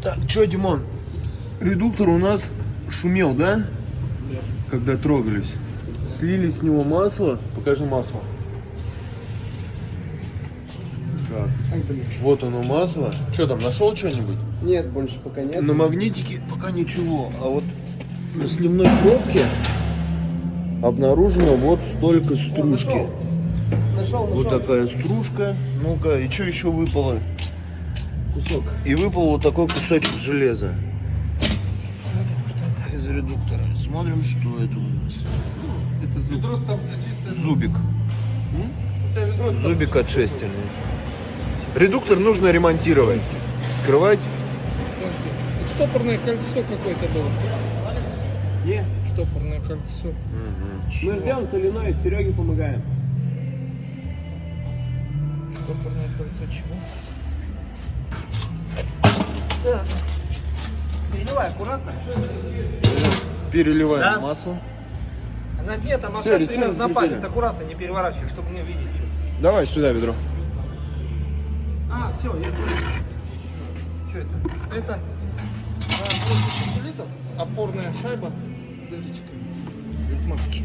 Так, что, Димон? Редуктор у нас шумел, да? Да. Когда трогались. Слили с него масло. Покажи масло. Так, Ай, блин. вот оно масло. Что там, нашел что-нибудь? Нет, больше пока нет. На магнитике пока ничего. А вот на сливной пробке обнаружено вот столько стружки. Нашел. Вот такая стружка. Ну-ка, и что еще выпало? Кусок. И выпал вот такой кусочек железа. Из редуктора. Смотрим, что это у нас. Это зуб. Ведро там чисто. Зубик. Зубик отшестельный. Редуктор нужно ремонтировать. Скрывать. Это штопорное кольцо какое-то было. Не, Штопорное кольцо. мы ждем соленой, Сереге помогаем. Штопорное кольцо чего? Переливай аккуратно. Переливаем Да. масло. На дне там Всё, оставь ресурс примерно на закрепили. палец, аккуратно, не переворачивай, чтобы не видеть. Давай сюда ведро. А, все, я знаю. Что это? Это 80 сантилитров, Опорная шайба с дырочкой для смазки.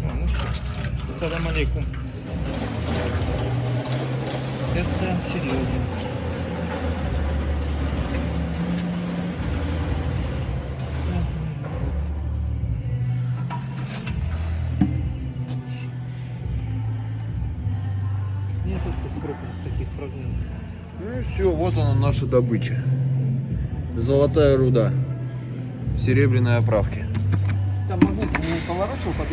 Ну все. Салам алейкум. Это серьезно. Нет тут крупных таких фрагментов. Ну и все, вот она наша добыча. Золотая руда в серебряной оправке. там магнит не поворачивал под